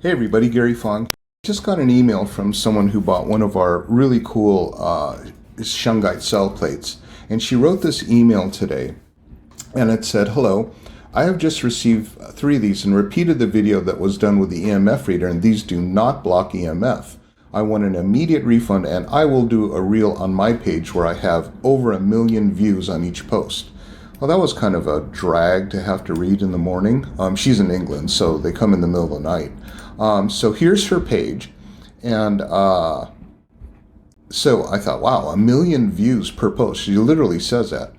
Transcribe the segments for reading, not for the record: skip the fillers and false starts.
Hey everybody, Gary Fong. Just got an email from someone who bought one of our really cool shungite cell plates. And she wrote this email today. And it said, "Hello, I have just received 3 of these and repeated the video that was done with the EMF reader, and these do not block EMF. I want an immediate refund, and I will do a reel on my page where I have over 1 million views on each post." Well, that was kind of a drag to have to read in the morning. She's in England, so they come in the middle of the night. So here's her page, and so I thought, wow, 1 million views per post. She literally says that.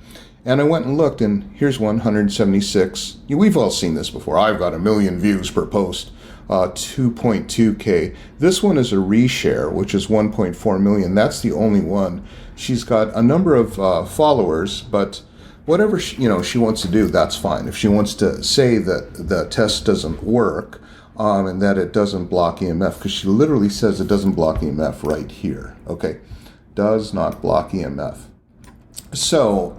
And I went and looked, and here's 176. We've all seen this before. I've got 1 million views per post, 2.2K. This one is a reshare, which is 1.4 million. That's the only one. She's got a number of followers, but whatever she wants to do, that's fine. If she wants to say that the test doesn't work and that it doesn't block EMF, because she literally says it doesn't block EMF right here. Okay, does not block EMF. So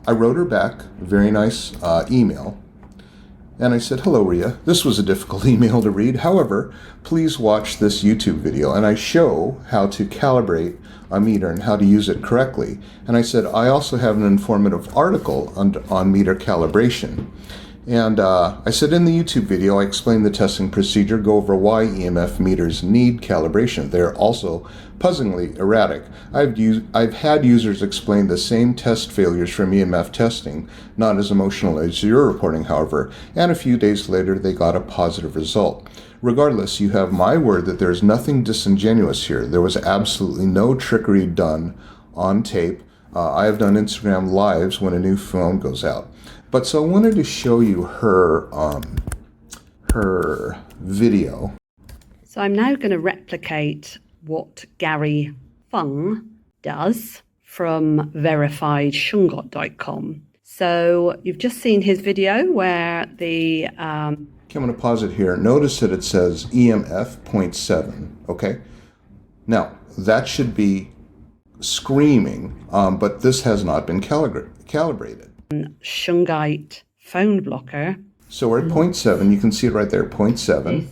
I wrote her back a very nice email, and I said, "Hello, Ria. This was a difficult email to read. However, please watch this YouTube video." And I show how to calibrate a meter and how to use it correctly. And I said, I also have an informative article on meter calibration. And I said, in the YouTube video, I explained the testing procedure, go over why EMF meters need calibration. They're also puzzlingly erratic. I've had users explain the same test failures from EMF testing, not as emotional as you're reporting, however, and a few days later they got a positive result. Regardless, you have my word that there's nothing disingenuous here. There was absolutely no trickery done on tape. I have done Instagram lives when a new phone goes out. But so I wanted to show you her video. So I'm now going to replicate what Gary Fung does from verifiedshungot.com. So you've just seen his video where the... Okay, I'm going to pause it here. Notice that it says EMF 0.7, okay? Now, that should be screaming, but this has not been calibrated. Shungite phone blocker. So we're at 0.7. You can see it right there, 0.7.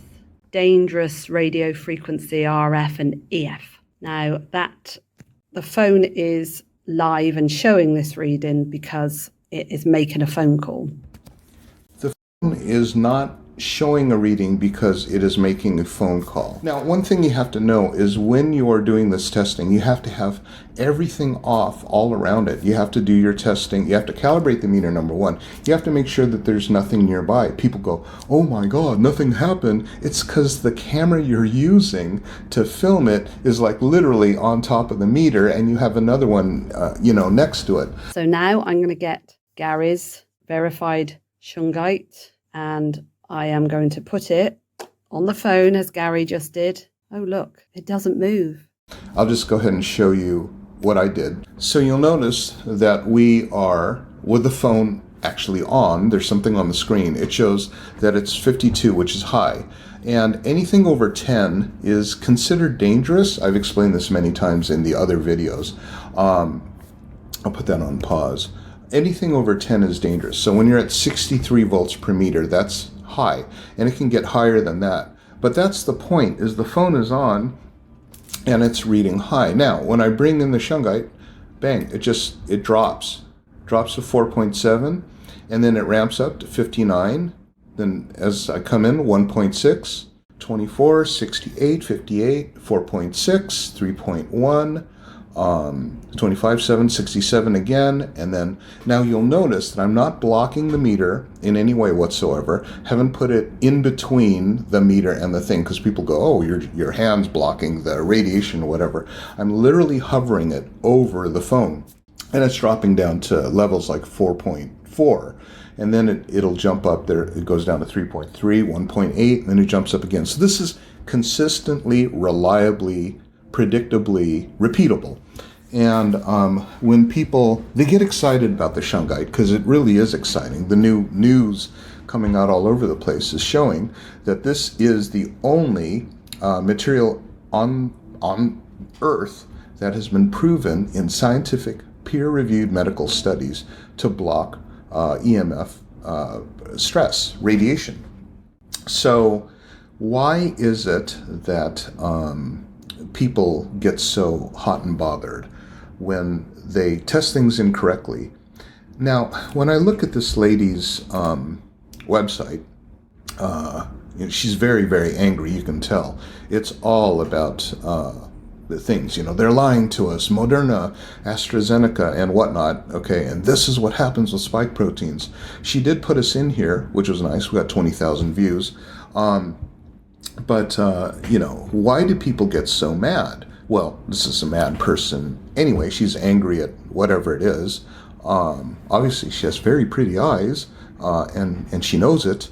Dangerous radio frequency RF and EF. Now that the phone is live and showing this reading because it is making a phone call. The phone is not showing a reading because it is making a phone call. Now, one thing you have to know is when you are doing this testing, you have to have everything off all around it. You have to do your testing. You have to calibrate the meter, number one. You have to make sure that there's nothing nearby. People go, "Oh my God, nothing happened." It's because the camera you're using to film it is like literally on top of the meter, and you have another one, next to it. So now I'm going to get Gary's verified shungite, and I am going to put it on the phone as Gary just did. Oh, look, it doesn't move. I'll just go ahead and show you what I did. So you'll notice that we are with the phone actually on. There's something on the screen. It shows that it's 52, which is high. And anything over 10 is considered dangerous. I've explained this many times in the other videos. I'll put that on pause. Anything over 10 is dangerous. So when you're at 63 volts per meter, that's high, and it can get higher than that. But that's the point, is the phone is on and it's reading high. Now, when I bring in the shungite, bang, it drops to 4.7, and then it ramps up to 59. Then as I come in, 1.6, 24, 68, 58, 4.6, 3.1, 25, 7, 67 again, and then now you'll notice that I'm not blocking the meter in any way whatsoever. Haven't put it in between the meter and the thing, because people go, "Oh, your hand's blocking the radiation or whatever." I'm literally hovering it over the phone, and it's dropping down to levels like 4.4, and then it'll jump up there. It goes down to 3.3, 1.8, and then it jumps up again. So this is consistently, reliably, predictably repeatable. And when people, they get excited about the shungite, because it really is exciting. The new news coming out all over the place is showing that this is the only material on Earth that has been proven in scientific peer-reviewed medical studies to block EMF stress, radiation. So Why is it that people get so hot and bothered when they test things incorrectly? Now, when I look at this lady's website, she's very, very angry, you can tell. It's all about the things, they're lying to us, Moderna, AstraZeneca, and whatnot, okay, and this is what happens with spike proteins. She did put us in here, which was nice. We got 20,000 views. But why do people get so mad? Well, this is a mad person. Anyway, she's angry at whatever it is. Obviously, she has very pretty eyes, and she knows it.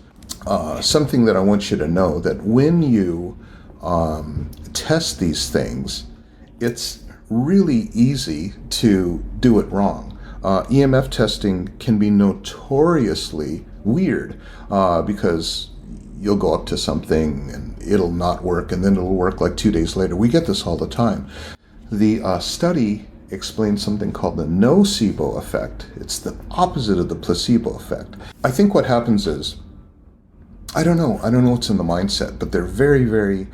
Something that I want you to know, that when you test these things, it's really easy to do it wrong. EMF testing can be notoriously weird because you'll go up to something and it'll not work, and then it'll work like 2 days later. We get this all the time. The study explains something called the nocebo effect. It's the opposite of the placebo effect. I think what happens is, I don't know what's in the mindset, but they're very, very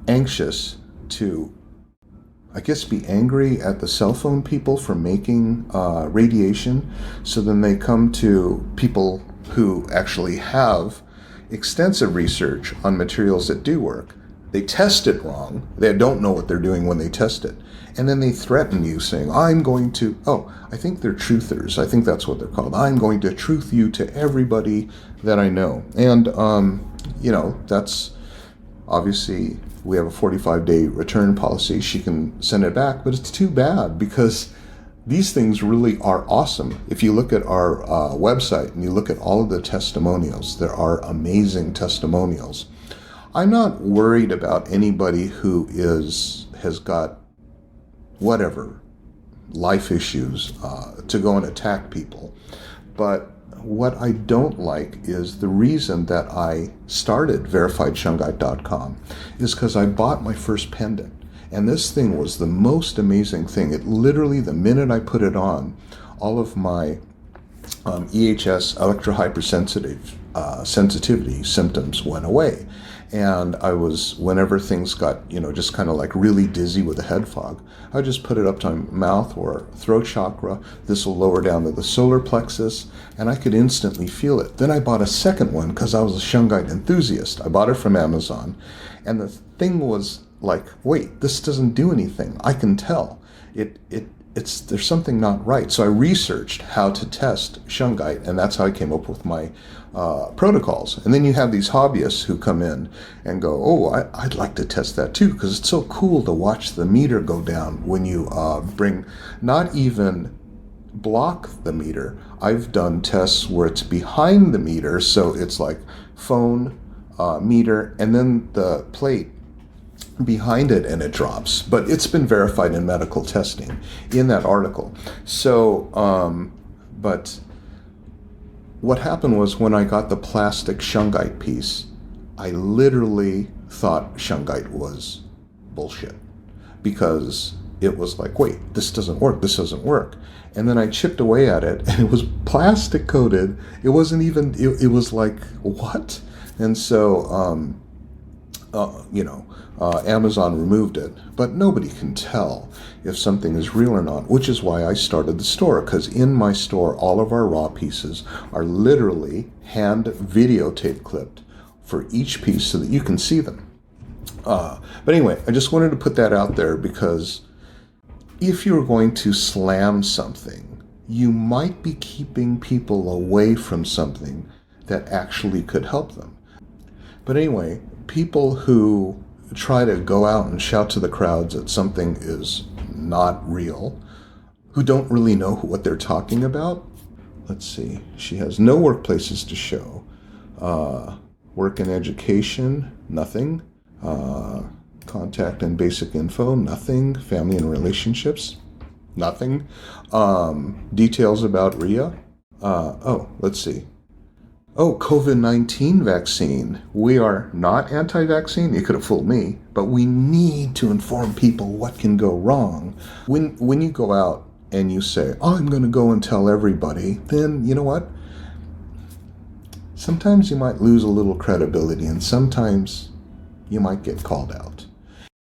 anxious to, I guess, be angry at the cell phone people for making radiation. So then they come to people who actually have extensive research on materials that do work. They test it wrong. They don't know what they're doing when they test it. And then they threaten you saying, I'm going to, I think they're truthers. I think that's what they're called. I'm going to truth you to everybody that I know. And, that's obviously, we have a 45-day return policy. She can send it back, but it's too bad because these things really are awesome. If you look at our website and you look at all of the testimonials, there are amazing testimonials. I'm not worried about anybody who has got whatever life issues to go and attack people. But what I don't like is the reason that I started VerifiedShungite.com is because I bought my first pendant. And this thing was the most amazing thing. It literally, the minute I put it on, all of my EHS, sensitivity symptoms went away. And I was, whenever things got, just kind of like really dizzy with the head fog, I just put it up to my mouth or throat chakra. This will lower down to the solar plexus, and I could instantly feel it. Then I bought a second one because I was a Shungite enthusiast. I bought it from Amazon, and the thing was like, wait, this doesn't do anything. I can tell. There's something not right. So I researched how to test Shungite, and that's how I came up with my protocols. And then you have these hobbyists who come in and go, I'd like to test that too, because it's so cool to watch the meter go down when you not even block the meter. I've done tests where it's behind the meter, so it's like phone, meter, and then the plate behind it, and it drops. But it's been verified in medical testing in that article. So, but what happened was when I got the plastic Shungite piece, I literally thought Shungite was bullshit because it was like, wait, this doesn't work. And then I chipped away at it, and it was plastic coated. It wasn't even, it was like, what? And so, Amazon removed it, but nobody can tell if something is real or not, which is why I started the store, because in my store, all of our raw pieces are literally hand videotape clipped for each piece so that you can see them. But anyway, I just wanted to put that out there because if you're going to slam something, you might be keeping people away from something that actually could help them. But anyway, people who try to go out and shout to the crowds that something is not real, who don't really know what they're talking about. Let's see, she has no workplaces to show. Work and education, nothing. Contact and basic info, nothing. Family and relationships, nothing. Details about RIA. Let's see. COVID-19 vaccine. We are not anti-vaccine. You could have fooled me, but we need to inform people what can go wrong. When you go out and you say, I'm going to go and tell everybody, then you know what? Sometimes you might lose a little credibility, and sometimes you might get called out.